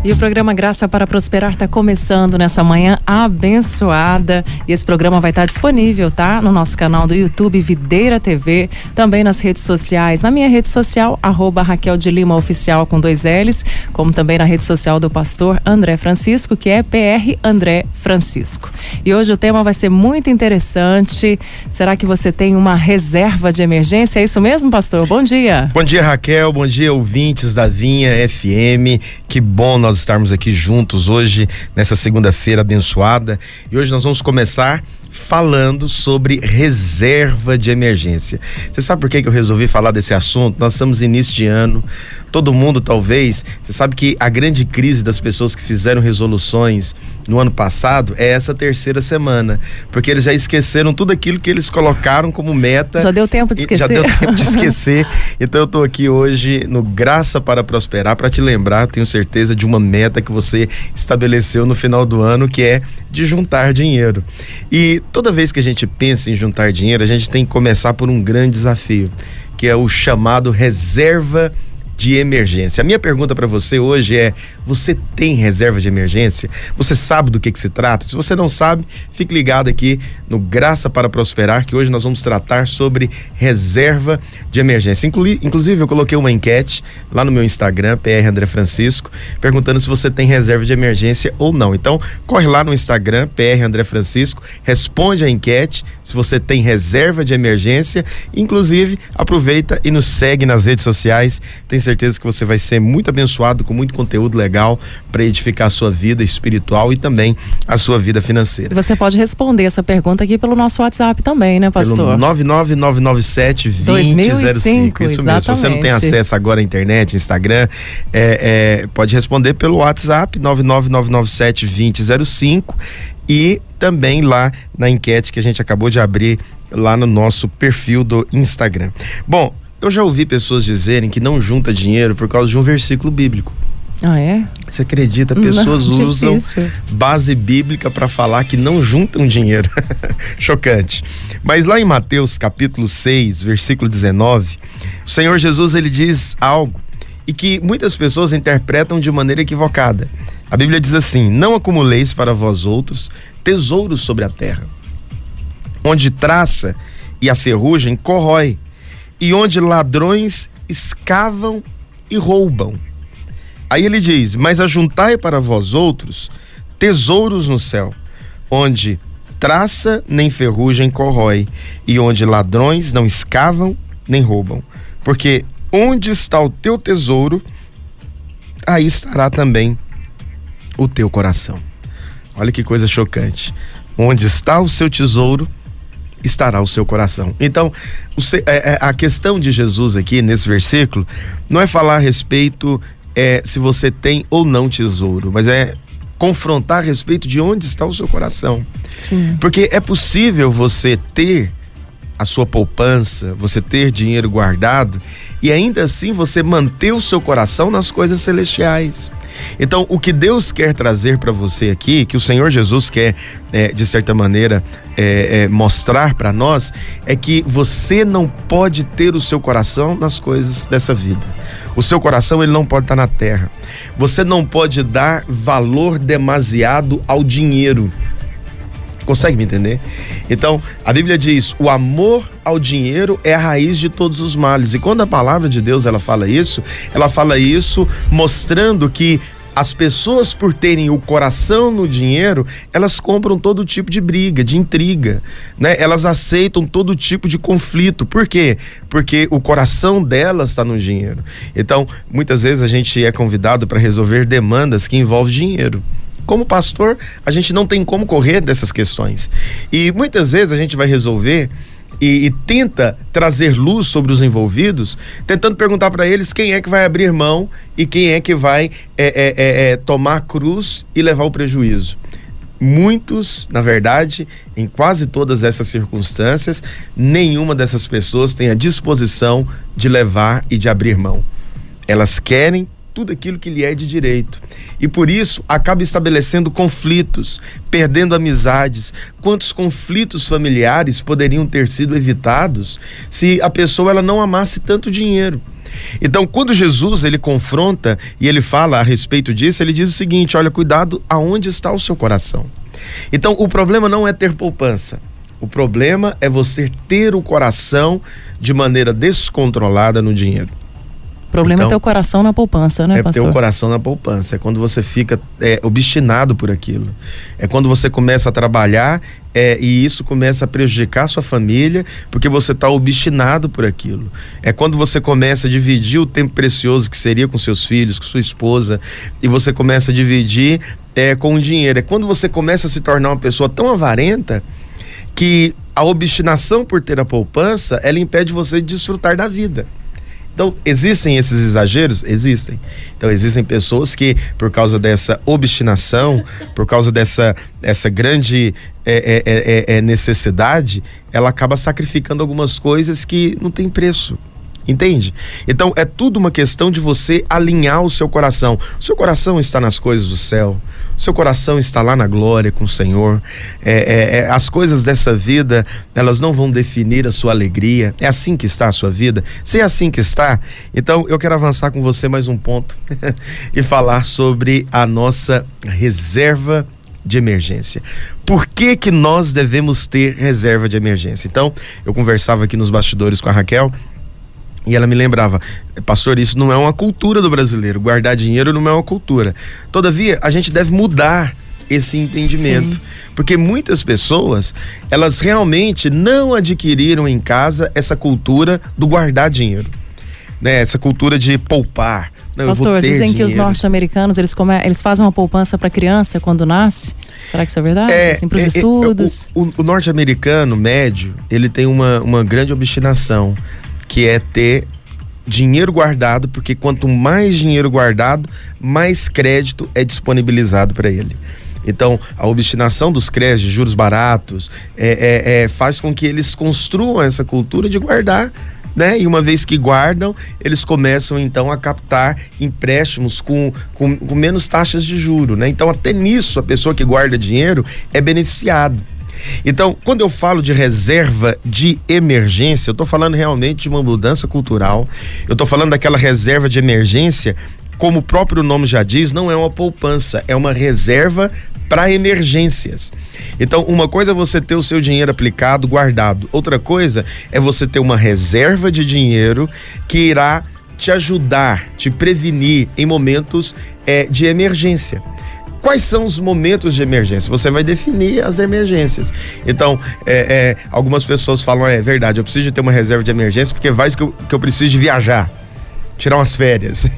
E o programa Graça para Prosperar está começando nessa manhã abençoada. E esse programa vai estar disponível, tá? No nosso canal do YouTube, Videira TV, também nas redes sociais, na minha rede social, @Raquel de Lima Oficial com 2 L's, como também na rede social do pastor André Francisco, que é PR André Francisco. E hoje o tema vai ser muito interessante. Será que você tem uma reserva de emergência? É isso mesmo, pastor? Bom dia. Bom dia, Raquel. Bom dia, ouvintes da Vinha FM. Que bom nós estarmos aqui juntos hoje, nessa segunda-feira abençoada. E hoje nós vamos começar falando sobre reserva de emergência. Você sabe por que eu resolvi falar desse assunto? Nós estamos início de ano, todo mundo talvez, você sabe que a grande crise das pessoas que fizeram resoluções no ano passado é essa terceira semana, porque eles já esqueceram tudo aquilo que eles colocaram como meta. Já deu tempo de esquecer. Já deu tempo de esquecer. Então eu tô aqui hoje no Graça para Prosperar para te lembrar, tenho certeza, de uma meta que você estabeleceu no final do ano, que é de juntar dinheiro. E toda vez que a gente pensa em juntar dinheiro, a gente tem que começar por um grande desafio, que é o chamado reserva de emergência. A minha pergunta para você hoje é: você tem reserva de emergência? Você sabe do que se trata? Se você não sabe, fique ligado aqui no Graça para Prosperar, que hoje nós vamos tratar sobre reserva de emergência. Inclusive eu coloquei uma enquete lá no meu Instagram, PR André Francisco, perguntando se você tem reserva de emergência ou não. Então corre lá no Instagram, PR André Francisco, responde a enquete se você tem reserva de emergência. Inclusive aproveita e nos segue nas redes sociais. Tenho certeza que você vai ser muito abençoado com muito conteúdo legal para edificar a sua vida espiritual e também a sua vida financeira. E você pode responder essa pergunta aqui pelo nosso WhatsApp também, né, pastor? Pelo 99997-2005. Isso mesmo. Se você não tem acesso agora à internet, Instagram, pode responder pelo WhatsApp 99997-2005 e também lá na enquete que a gente acabou de abrir lá no nosso perfil do Instagram. Bom, eu já ouvi pessoas dizerem que não junta dinheiro por causa de um versículo bíblico. Ah, é? Você acredita? Pessoas usam base bíblica para falar que não juntam dinheiro. Chocante. Mas lá em Mateus capítulo 6, versículo 19, o Senhor Jesus, ele diz algo e que muitas pessoas interpretam de maneira equivocada. A Bíblia diz assim: não acumuleis para vós outros tesouros sobre a terra, onde traça e a ferrugem corrói, e onde ladrões escavam e roubam. Aí ele diz: mas ajuntai para vós outros tesouros no céu, onde traça nem ferrugem corrói, e onde ladrões não escavam nem roubam. Porque onde está o teu tesouro, aí estará também o teu coração. Olha que coisa chocante. Onde está o seu tesouro, estará o seu coração. Então, a questão de Jesus aqui nesse versículo não é falar a respeito se você tem ou não tesouro, mas é confrontar a respeito de onde está o seu coração. Sim. Porque é possível você ter a sua poupança, você ter dinheiro guardado e ainda assim você manter o seu coração nas coisas celestiais. Então, o que Deus quer trazer para você aqui, que o Senhor Jesus quer, de certa maneira, mostrar para nós, é que você não pode ter o seu coração nas coisas dessa vida. O seu coração, ele não pode estar na terra. Você não pode dar valor demasiado ao dinheiro. Consegue me entender? Então, a Bíblia diz: o amor ao dinheiro é a raiz de todos os males. E quando a palavra de Deus ela fala isso mostrando que as pessoas, por terem o coração no dinheiro, elas compram todo tipo de briga, de intriga, né? Elas aceitam todo tipo de conflito. Por quê? Porque o coração delas está no dinheiro. Então, muitas vezes a gente é convidado para resolver demandas que envolvem dinheiro. Como pastor, a gente não tem como correr dessas questões. E muitas vezes a gente vai resolver e tenta trazer luz sobre os envolvidos, tentando perguntar para eles quem é que vai abrir mão e quem é que vai tomar a cruz e levar o prejuízo. Muitos, na verdade, em quase todas essas circunstâncias, nenhuma dessas pessoas tem a disposição de levar e de abrir mão. Elas querem tudo aquilo que lhe é de direito. E por isso acaba estabelecendo conflitos, perdendo amizades. Quantos conflitos familiares poderiam ter sido evitados se a pessoa ela não amasse tanto dinheiro? Então, quando Jesus ele confronta e ele fala a respeito disso, ele diz o seguinte: olha, cuidado aonde está o seu coração. Então, o problema não é ter poupança. O problema é você ter o coração de maneira descontrolada no dinheiro. O problema é ter o coração na poupança, né, pastor? É ter o coração na poupança. É quando você fica obstinado por aquilo. É quando você começa a trabalhar e isso começa a prejudicar a sua família, porque você está obstinado por aquilo. É quando você começa a dividir o tempo precioso que seria com seus filhos, com sua esposa, e você começa a dividir com o dinheiro. É quando você começa a se tornar uma pessoa tão avarenta que a obstinação por ter a poupança, ela impede você de desfrutar da vida. Então, existem esses exageros? Existem. Então, existem pessoas que, por causa dessa obstinação, por causa dessa grande necessidade, ela acaba sacrificando algumas coisas que não tem preço. Entende? Então, é tudo uma questão de você alinhar o seu coração. O seu coração está nas coisas do céu. O seu coração está lá na glória com o Senhor. As coisas dessa vida, elas não vão definir a sua alegria. É assim que está a sua vida? Se é assim que está, então eu quero avançar com você mais um ponto e falar sobre a nossa reserva de emergência. Por que que nós devemos ter reserva de emergência? Então, eu conversava aqui nos bastidores com a Raquel, e ela me lembrava: pastor, isso não é uma cultura do brasileiro, guardar dinheiro não é uma cultura. Todavia, a gente deve mudar esse entendimento. Sim. Porque muitas pessoas, elas realmente não adquiriram em casa essa cultura do guardar dinheiro, né? Essa cultura de poupar. Não, pastor, dizem dinheiro. Que os norte-americanos, eles fazem uma poupança para criança quando nasce. Será que isso é verdade? Assim, para os estudos? O norte-americano médio, ele tem uma grande obstinação, que é ter dinheiro guardado, porque quanto mais dinheiro guardado, mais crédito é disponibilizado para ele. Então, a obstinação dos créditos, juros baratos, faz com que eles construam essa cultura de guardar, né? E uma vez que guardam, eles começam então a captar empréstimos com menos taxas de juro, né? Então, até nisso, a pessoa que guarda dinheiro é beneficiado. Então, quando eu falo de reserva de emergência, eu estou falando realmente de uma mudança cultural. Eu estou falando daquela reserva de emergência, como o próprio nome já diz, não é uma poupança, é uma reserva para emergências. Então, uma coisa é você ter o seu dinheiro aplicado, guardado. Outra coisa é você ter uma reserva de dinheiro que irá te ajudar, te prevenir em momentos de emergência. Quais são os momentos de emergência? Você vai definir as emergências. Então, algumas pessoas falam: é verdade, eu preciso de ter uma reserva de emergência porque vai que eu preciso de viajar, tirar umas férias.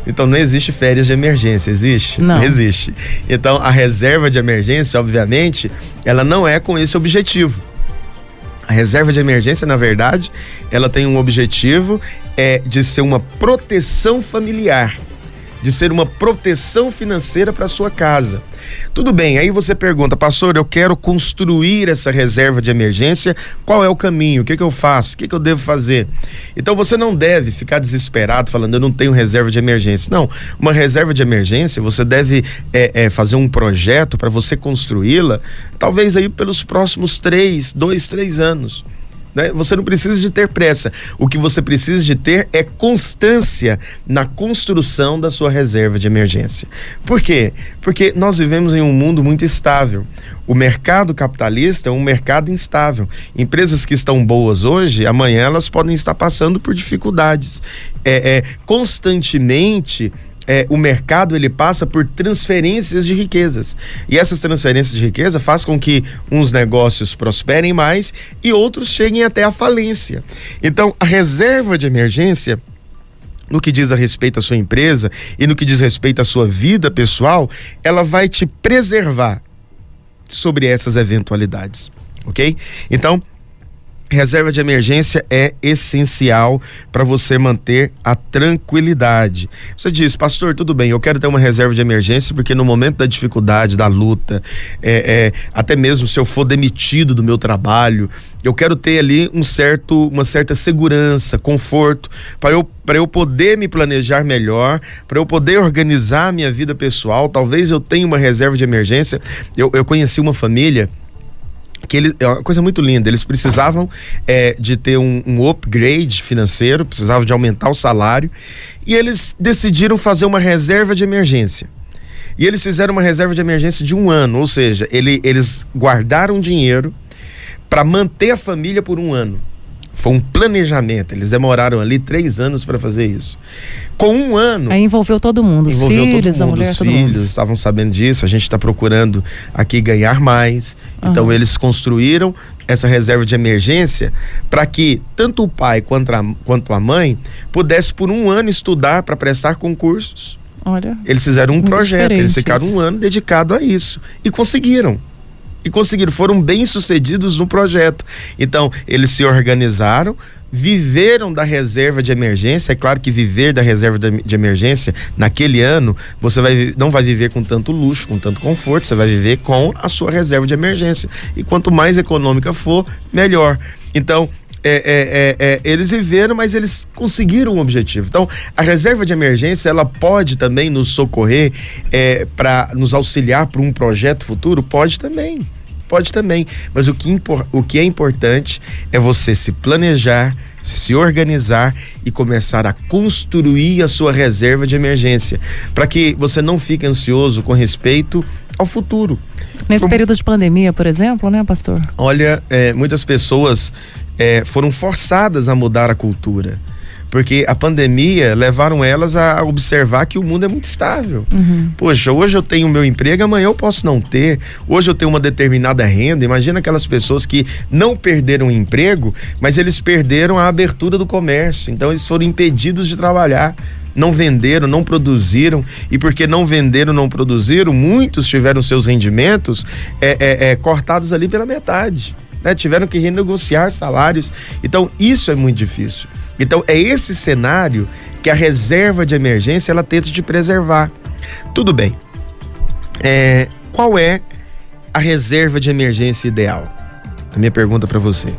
Então, não existe férias de emergência, existe? Não existe. Então, a reserva de emergência, obviamente, ela não é com esse objetivo. A reserva de emergência, na verdade, ela tem um objetivo de ser uma proteção familiar, de ser uma proteção financeira para sua casa. Tudo bem, aí você pergunta: pastor, eu quero construir essa reserva de emergência, qual é o caminho? O que eu faço? O que eu devo fazer? Então você não deve ficar desesperado falando: eu não tenho reserva de emergência. Não, uma reserva de emergência, você deve fazer um projeto para você construí-la, talvez aí pelos próximos 2, 3 anos. Né? Você não precisa de ter pressa. O que você precisa de ter é constância na construção da sua reserva de emergência. Por quê? Porque nós vivemos em um mundo muito instável. O mercado capitalista é um mercado instável. Empresas que estão boas hoje, amanhã elas podem estar passando por dificuldades. Constantemente o mercado ele passa por transferências de riquezas, e essas transferências de riqueza faz com que uns negócios prosperem mais e outros cheguem até a falência. Então, a reserva de emergência, no que diz a respeito à sua empresa e no que diz respeito à sua vida pessoal, ela vai te preservar sobre essas eventualidades, ok? Então, Reserva de emergência é essencial para você manter a tranquilidade. Você diz, pastor, tudo bem, eu quero ter uma reserva de emergência porque no momento da dificuldade, da luta, até mesmo se eu for demitido do meu trabalho, eu quero ter ali uma certa segurança, conforto, para eu poder me planejar melhor, para eu poder organizar a minha vida pessoal. Talvez eu tenha uma reserva de emergência. Eu conheci uma família que é uma coisa muito linda, eles precisavam de ter um upgrade financeiro, precisavam de aumentar o salário, e eles decidiram fazer uma reserva de emergência. E eles fizeram uma reserva de emergência de 1 ano, ou seja, eles guardaram dinheiro para manter a família por 1 ano. Foi um planejamento, eles demoraram ali 3 anos para fazer isso. Com 1 ano... Aí envolveu todo mundo, os filhos, a mulher, todo mundo. Os filhos estavam sabendo disso, a gente está procurando aqui ganhar mais. Então eles construíram essa reserva de emergência para que tanto o pai quanto a mãe pudesse por 1 ano estudar para prestar concursos. Olha, eles fizeram um projeto, eles ficaram 1 ano dedicado a isso e conseguiram. Foram bem-sucedidos no projeto. Então, eles se organizaram, viveram da reserva de emergência. É claro que viver da reserva de emergência naquele ano, você não vai viver com tanto luxo, com tanto conforto, você vai viver com a sua reserva de emergência. E quanto mais econômica for, melhor. Então, eles viveram, mas eles conseguiram o objetivo. Então, a reserva de emergência, ela pode também nos socorrer, para nos auxiliar para um projeto futuro? Pode também, mas o que é importante é você se planejar, se organizar e começar a construir a sua reserva de emergência, para que você não fique ansioso com respeito ao futuro. Nesse período de pandemia, por exemplo, né, pastor? Olha, muitas pessoas foram forçadas a mudar a cultura, porque a pandemia levaram elas a observar que o mundo é muito estável. Poxa, hoje eu tenho o meu emprego, amanhã eu posso não ter. Hoje eu tenho uma determinada renda. Imagina aquelas pessoas que não perderam o emprego, mas eles perderam a abertura do comércio. Então eles foram impedidos de trabalhar. Não venderam, não produziram, e porque não venderam, não produziram, muitos tiveram seus rendimentos cortados ali pela metade. Tiveram que renegociar salários. Então isso é muito difícil. Então é esse cenário que a reserva de emergência ela tenta te preservar. Tudo bem, qual é a reserva de emergência ideal? A minha pergunta para você.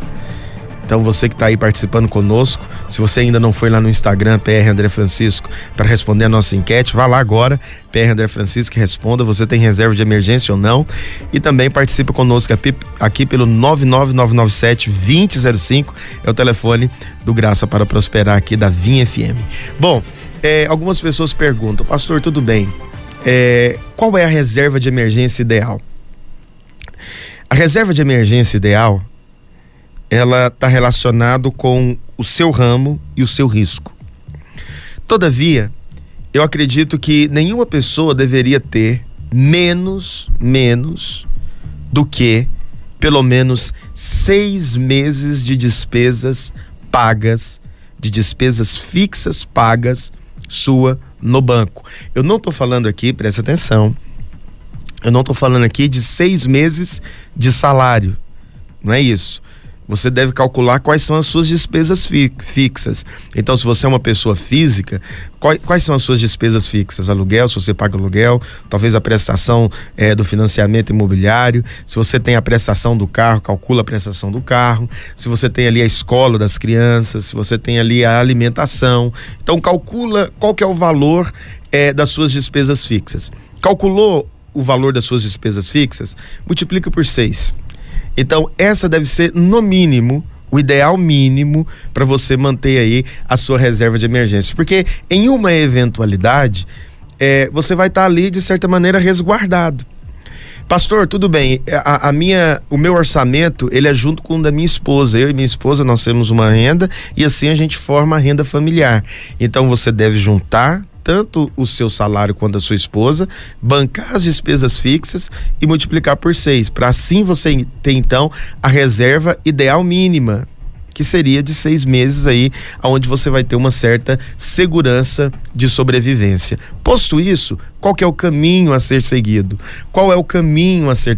Então você que está aí participando conosco, se você ainda não foi lá no Instagram, PR André Francisco, para responder a nossa enquete, vá lá agora, PR André Francisco, responda, você tem reserva de emergência ou não, e também participa conosco aqui pelo 99997-2005, é o telefone do Graça para Prosperar aqui da Vinha FM. Bom, algumas pessoas perguntam, pastor, tudo bem, qual é a reserva de emergência ideal? A reserva de emergência ideal, ela está relacionada com o seu ramo e o seu risco. Todavia, eu acredito que nenhuma pessoa deveria ter menos do que pelo menos 6 meses de despesas pagas, de despesas fixas pagas sua no banco. Eu não estou falando aqui, presta atenção, eu não estou falando aqui de 6 meses de salário, não é isso. Você deve calcular quais são as suas despesas fixas. Então, se você é uma pessoa física, quais são as suas despesas fixas? Aluguel, se você paga aluguel, talvez a prestação do financiamento imobiliário. Se você tem a prestação do carro, calcula a prestação do carro. Se você tem ali a escola das crianças, se você tem ali a alimentação. Então, calcula qual que é o valor das suas despesas fixas. Calculou o valor das suas despesas fixas? Multiplica por 6. Então, essa deve ser, no mínimo, o ideal mínimo para você manter aí a sua reserva de emergência. Porque em uma eventualidade, você vai estar ali, de certa maneira, resguardado. Pastor, tudo bem, o meu orçamento, ele é junto com o da minha esposa. Eu e minha esposa, nós temos uma renda e assim a gente forma a renda familiar. Então, você deve juntar tanto o seu salário quanto a sua esposa, bancar as despesas fixas e multiplicar por 6, para assim você ter então a reserva ideal mínima, que seria de 6 meses aí, onde você vai ter uma certa segurança de sobrevivência. Posto isso, qual que é o caminho a ser seguido? Qual é o caminho a ser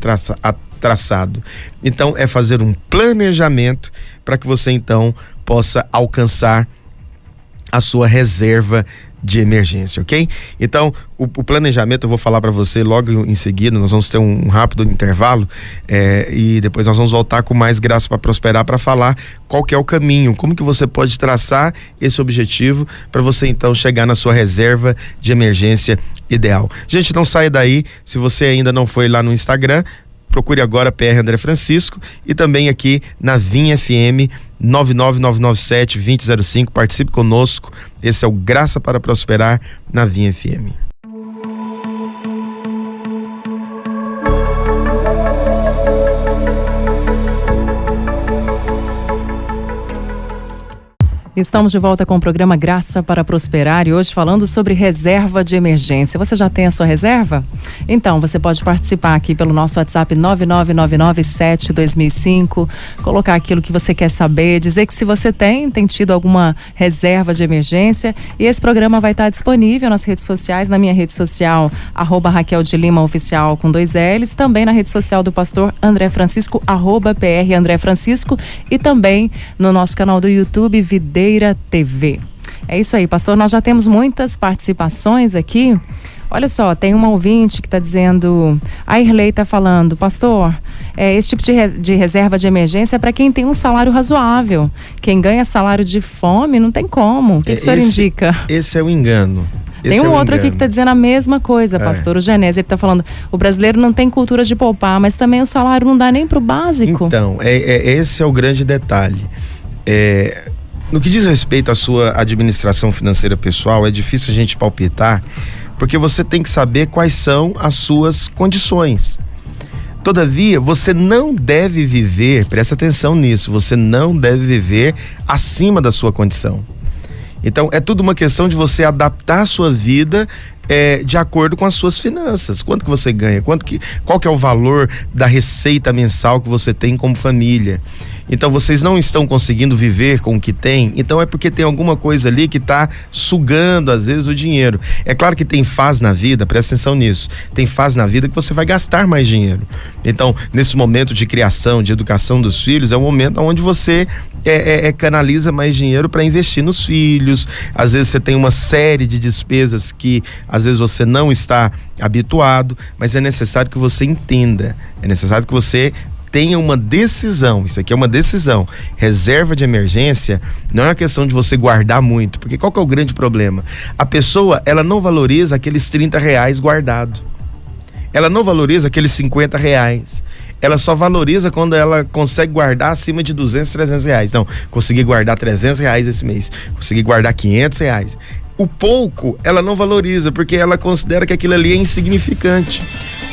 traçado. Então é fazer um planejamento para que você então possa alcançar a sua reserva de emergência, ok? Então, o planejamento eu vou falar para você logo em seguida. Nós vamos ter um rápido intervalo e depois nós vamos voltar com mais Graça para Prosperar para falar qual que é o caminho, como que você pode traçar esse objetivo para você então chegar na sua reserva de emergência ideal. Gente, não saia daí. Se você ainda não foi lá no Instagram, procure agora PR André Francisco e também aqui na Vinha FM 99997-2005. Participe conosco. Esse é o Graça para Prosperar na Vinha FM. Estamos de volta com o programa Graça para Prosperar e hoje falando sobre reserva de emergência. Você já tem a sua reserva? Então, você pode participar aqui pelo nosso WhatsApp 99997-2005, colocar aquilo que você quer saber, dizer que se você tem tido alguma reserva de emergência, e esse programa vai estar disponível nas redes sociais, na minha rede social, @Raquel de Lima Oficial com 2 L's, também na rede social do pastor André Francisco, @PR André Francisco, e também no nosso canal do YouTube, Videira TV. É isso aí, pastor, nós já temos muitas participações aqui. Olha só, tem uma ouvinte que está dizendo, a Irlei está falando, pastor, esse tipo de reserva de emergência é para quem tem um salário razoável. Quem ganha salário de fome não tem como. O que o senhor indica? Esse é o engano. Tem um outro aqui que está dizendo a mesma coisa, pastor. O Genésio está falando, o brasileiro não tem cultura de poupar, mas também o salário não dá nem para o básico. Então, esse é o grande detalhe. No que diz respeito à sua administração financeira pessoal, é difícil a gente palpitar, porque você tem que saber quais são as suas condições. Todavia, você não deve viver, presta atenção nisso, você não deve viver acima da sua condição. Então, é tudo uma questão de você adaptar a sua vida de acordo com as suas finanças. Quanto que você ganha? Qual que é o valor da receita mensal que você tem como família? Então vocês não estão conseguindo viver com o que tem, então é porque tem alguma coisa ali que está sugando às vezes o dinheiro. É claro que tem fase na vida, presta atenção nisso, tem fase na vida que você vai gastar mais dinheiro. Então nesse momento de criação, de educação dos filhos, é um momento onde você canaliza mais dinheiro para investir nos filhos. Às vezes você tem uma série de despesas que às vezes você não está habituado, mas é necessário que você entenda, é necessário que você tenha uma decisão. Isso aqui é uma decisão. Reserva de emergência não é uma questão de você guardar muito, porque qual que é o grande problema? A pessoa, ela não valoriza aqueles R$30 guardado, ela não valoriza aqueles R$50, ela só valoriza quando ela consegue guardar acima de R$200, R$300. Então, consegui guardar R$300 esse mês, consegui guardar R$500. O pouco ela não valoriza, porque ela considera que aquilo ali é insignificante.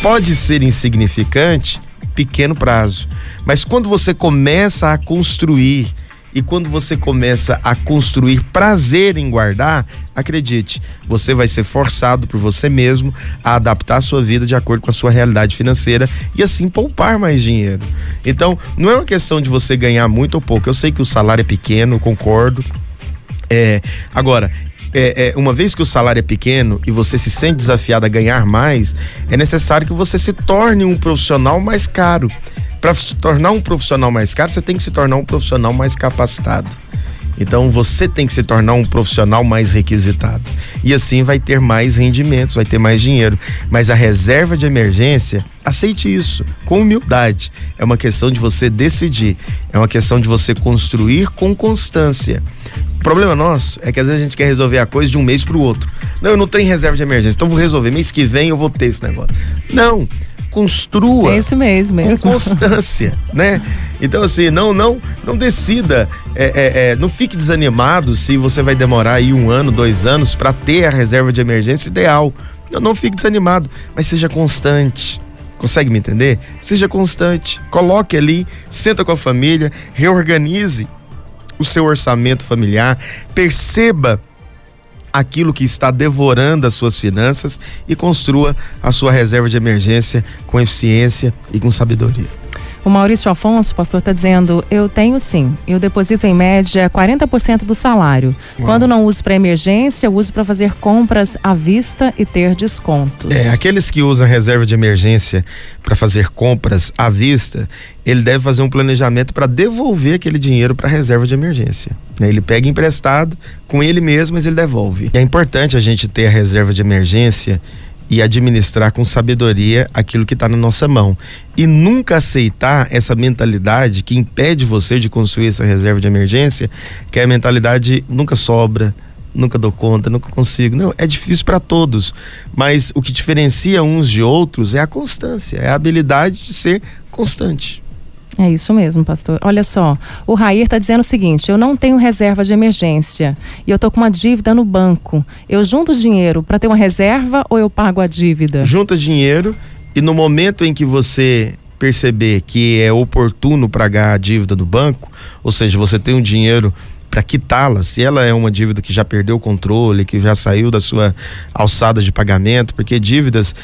Pode ser insignificante pequeno prazo, mas quando você começa a construir, e quando você começa a construir prazer em guardar, acredite, você vai ser forçado por você mesmo a adaptar a sua vida de acordo com a sua realidade financeira e assim poupar mais dinheiro. Então não é uma questão de você ganhar muito ou pouco. Eu sei que o salário é pequeno, concordo. Agora, uma vez que o salário é pequeno e você se sente desafiado a ganhar mais, é necessário que você se torne um profissional mais caro. Para se tornar um profissional mais caro, você tem que se tornar um profissional mais capacitado. Então você tem que se tornar um profissional mais requisitado. E assim vai ter mais rendimentos, vai ter mais dinheiro. Mas a reserva de emergência, aceite isso com humildade. É uma questão de você decidir, é uma questão de você construir com constância. O problema nosso é que às vezes a gente quer resolver a coisa de um mês para o outro. Não, eu não tenho reserva de emergência, então vou resolver. Mês que vem eu vou ter esse negócio. Não, construa. É isso mesmo. Com constância, né? Então assim, não decida, não fique desanimado se você vai demorar aí 1 ano, 2 anos para ter a reserva de emergência ideal. Não fique desanimado, mas seja constante. Consegue me entender? Seja constante. Coloque ali, senta com a família, reorganize o seu orçamento familiar, perceba aquilo que está devorando as suas finanças e construa a sua reserva de emergência com eficiência e com sabedoria. O Maurício Afonso, pastor, está dizendo: eu tenho sim, eu deposito em média 40% do salário. Quando não uso para emergência, eu uso para fazer compras à vista e ter descontos. Aqueles que usam reserva de emergência para fazer compras à vista, ele deve fazer um planejamento para devolver aquele dinheiro para a reserva de emergência. Ele pega emprestado com ele mesmo, mas ele devolve. É importante a gente ter a reserva de emergência e administrar com sabedoria aquilo que está na nossa mão. E nunca aceitar essa mentalidade que impede você de construir essa reserva de emergência, que é a mentalidade nunca sobra, nunca dou conta, nunca consigo. Não, é difícil para todos, mas o que diferencia uns de outros é a constância, é a habilidade de ser constante. É isso mesmo, pastor. Olha só, o Rair está dizendo o seguinte: eu não tenho reserva de emergência e eu tô com uma dívida no banco. Eu junto dinheiro para ter uma reserva ou eu pago a dívida? Junta dinheiro e no momento em que você perceber que é oportuno pagar a dívida do banco, ou seja, você tem um dinheiro para quitá-la, se ela é uma dívida que já perdeu o controle, que já saiu da sua alçada de pagamento, porque dívidas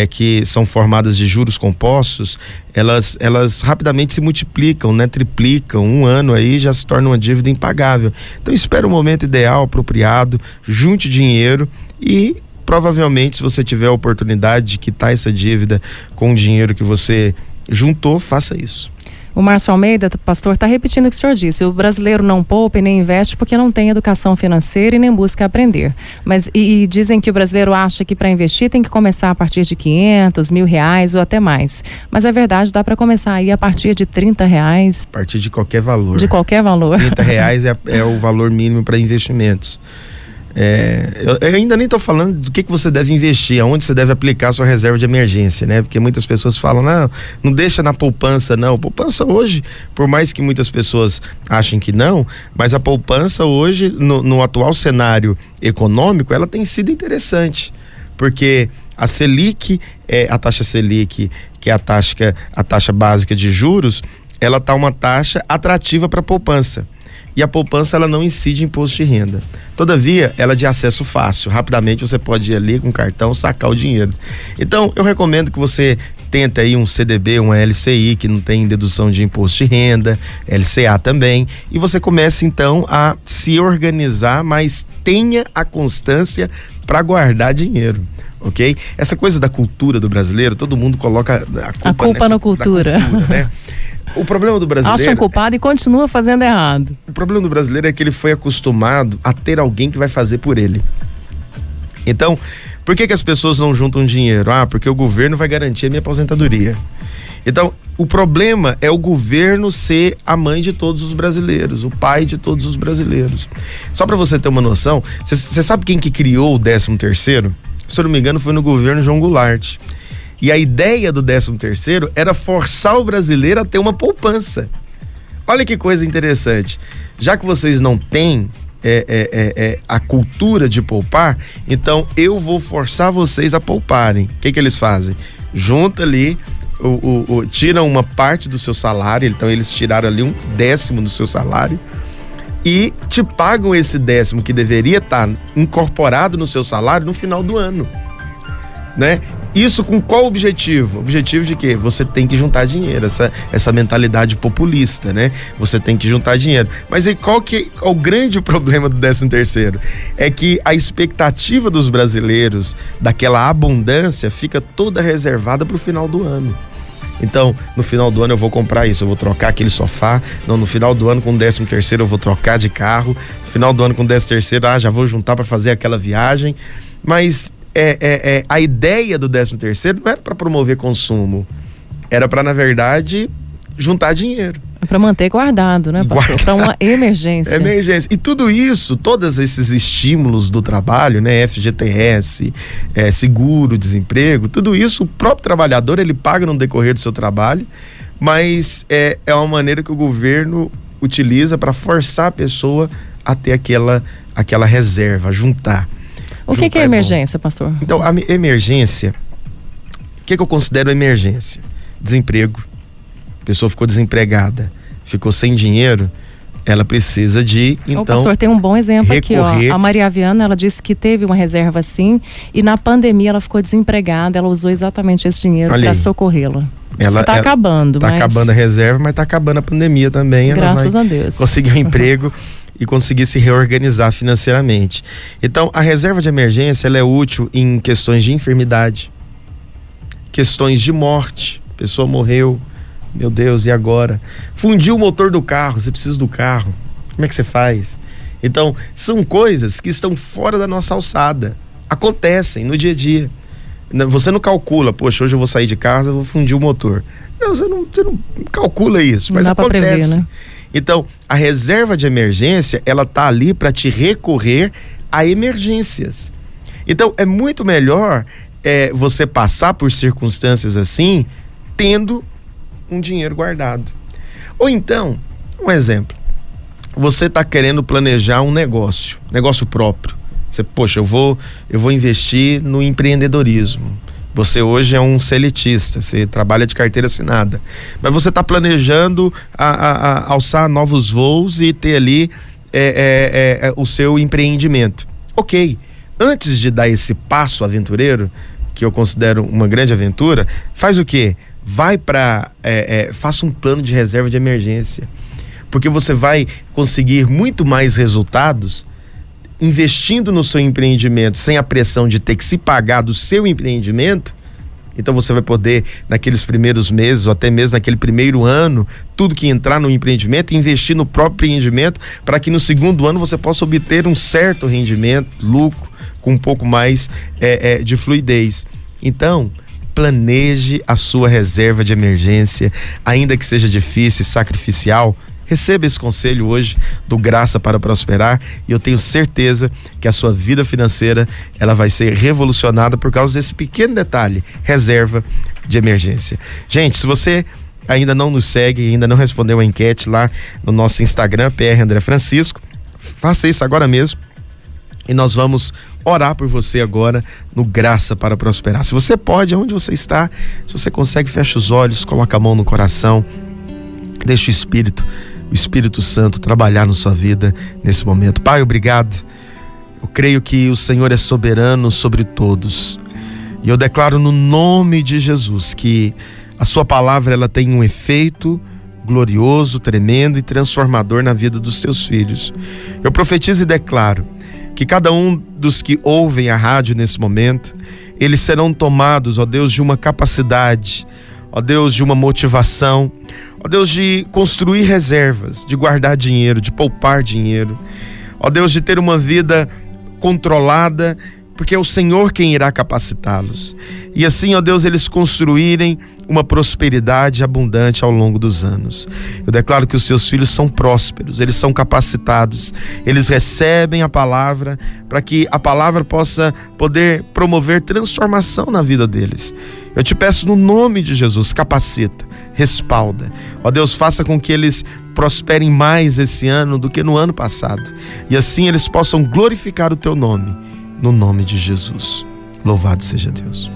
que são formadas de juros compostos, elas rapidamente se multiplicam, né? Triplicam, um ano aí já se torna uma dívida impagável. Então espera o momento ideal, apropriado, junte dinheiro e provavelmente, se você tiver a oportunidade de quitar essa dívida com o dinheiro que você juntou, faça isso. O Márcio Almeida, pastor, está repetindo o que o senhor disse: o brasileiro não poupa e nem investe porque não tem educação financeira e nem busca aprender. Mas e dizem que o brasileiro acha que para investir tem que começar a partir de R$500, R$1.000 ou até mais. Mas é verdade, dá para começar aí a partir de R$30. A partir de qualquer valor. De qualquer valor. R$30 é o valor mínimo para investimentos. Eu ainda nem estou falando do que você deve investir, aonde você deve aplicar a sua reserva de emergência, né? Porque muitas pessoas falam: não deixa na poupança, não. Poupança hoje, por mais que muitas pessoas achem que não, mas a poupança hoje, no atual cenário econômico, ela tem sido interessante, porque a Selic, a taxa Selic, que é a taxa básica de juros, ela tá uma taxa atrativa para a poupança. E a poupança, ela não incide imposto de renda. Todavia, ela é de acesso fácil. Rapidamente você pode ir ali com o cartão, sacar o dinheiro. Então, eu recomendo que você tente aí um CDB, uma LCI, que não tem dedução de imposto de renda, LCA também. E você comece, então, a se organizar, mas tenha a constância para guardar dinheiro. Ok? Essa coisa da cultura do brasileiro, todo mundo coloca a culpa na cultura, né? O problema do brasileiro... Acha um culpado e continua fazendo errado. O problema do brasileiro é que ele foi acostumado a ter alguém que vai fazer por ele. Então, por que as pessoas não juntam dinheiro? Porque o governo vai garantir a minha aposentadoria. Então, o problema é o governo ser a mãe de todos os brasileiros, o pai de todos os brasileiros. Só para você ter uma noção, você sabe quem que criou o 13º? Se eu não me engano, foi no governo João Goulart. E a ideia do 13º era forçar o brasileiro a ter uma poupança. Olha que coisa interessante. Já que vocês não têm a cultura de poupar, então eu vou forçar vocês a pouparem. O que eles fazem? Junta ali, tiram uma parte do seu salário, então eles tiraram ali 1/10 do seu salário e te pagam esse 10º que deveria estar incorporado no seu salário no final do ano, né? Isso com qual objetivo? Objetivo de quê? Você tem que juntar dinheiro, essa mentalidade populista, né? Você tem que juntar dinheiro. Mas aí qual o grande problema do 13º? É que a expectativa dos brasileiros, daquela abundância, fica toda reservada para o final do ano. Então, no final do ano eu vou comprar isso, eu vou trocar aquele sofá. Não, no final do ano com o 13º eu vou trocar de carro. No final do ano com o 13º, já vou juntar para fazer aquela viagem. Mas a ideia do 13º não era para promover consumo, era para, na verdade, juntar dinheiro. É para manter guardado, né, pastor? Para uma emergência. Emergência. E tudo isso, todos esses estímulos do trabalho, né, FGTS, seguro, desemprego, tudo isso o próprio trabalhador ele paga no decorrer do seu trabalho, mas é uma maneira que o governo utiliza para forçar a pessoa a ter aquela reserva, juntar. O que é emergência, pastor? Então, a emergência, o que eu considero emergência? Desemprego. A pessoa ficou desempregada, ficou sem dinheiro, ela precisa de, então, o pastor tem um bom exemplo recorrer. Aqui, ó. A Maria Viana, ela disse que teve uma reserva assim, e na pandemia ela ficou desempregada, ela usou exatamente esse dinheiro para socorrê-la. Ela está acabando. Está acabando a reserva, mas está acabando a pandemia também. Graças a Deus. Conseguiu um emprego e conseguir se reorganizar financeiramente. Então, a reserva de emergência, ela é útil em questões de enfermidade, questões de morte. A pessoa morreu, meu Deus, e agora? Fundiu o motor do carro, você precisa do carro. Como é que você faz? Então, são coisas que estão fora da nossa alçada. Acontecem no dia a dia. Você não calcula, poxa, hoje eu vou sair de casa, vou fundir o motor. Não, você não calcula isso, mas acontece. Prever, né? Então, a reserva de emergência, ela tá ali para te recorrer a emergências. Então, é muito melhor você passar por circunstâncias assim, tendo um dinheiro guardado. Ou então, um exemplo, você tá querendo planejar um negócio próprio. Você, poxa, eu vou investir no empreendedorismo. Você hoje é um seletista, você trabalha de carteira assinada, mas você está planejando alçar novos voos e ter ali o seu empreendimento. Ok, antes de dar esse passo aventureiro, que eu considero uma grande aventura, faz o quê? Faça um plano de reserva de emergência, porque você vai conseguir muito mais resultados investindo no seu empreendimento sem a pressão de ter que se pagar do seu empreendimento. Então você vai poder, naqueles primeiros meses ou até mesmo naquele primeiro ano, tudo que entrar no empreendimento, investir no próprio empreendimento, para que no segundo ano você possa obter um certo rendimento, lucro, com um pouco mais de fluidez. Então, planeje a sua reserva de emergência, ainda que seja difícil e sacrificial. Receba esse conselho hoje do Graça para Prosperar, e eu tenho certeza que a sua vida financeira, ela vai ser revolucionada por causa desse pequeno detalhe: reserva de emergência. Gente, se você ainda não nos segue, ainda não respondeu a enquete lá no nosso Instagram, PR André Francisco, faça isso agora mesmo e nós vamos orar por você agora no Graça para Prosperar. Se você pode, onde você está, se você consegue, fecha os olhos, coloca a mão no coração, deixa o Espírito Santo trabalhar na sua vida nesse momento. Pai, obrigado. Eu creio que o Senhor é soberano sobre todos. E eu declaro no nome de Jesus que a sua palavra, ela tem um efeito glorioso, tremendo e transformador na vida dos teus filhos. Eu profetizo e declaro que cada um dos que ouvem a rádio nesse momento, eles serão tomados, ó Deus, de uma capacidade, ó Deus, de uma motivação, ó Deus, de construir reservas, de guardar dinheiro, de poupar dinheiro, ó Deus, de ter uma vida controlada, porque é o Senhor quem irá capacitá-los. E assim, ó Deus, eles construírem uma prosperidade abundante ao longo dos anos. Eu declaro que os seus filhos são prósperos, eles são capacitados, eles recebem a palavra para que a palavra possa poder promover transformação na vida deles. Eu te peço no nome de Jesus, capacita, respalda. Ó Deus, faça com que eles prosperem mais esse ano do que no ano passado. E assim eles possam glorificar o teu nome, no nome de Jesus. Louvado seja Deus.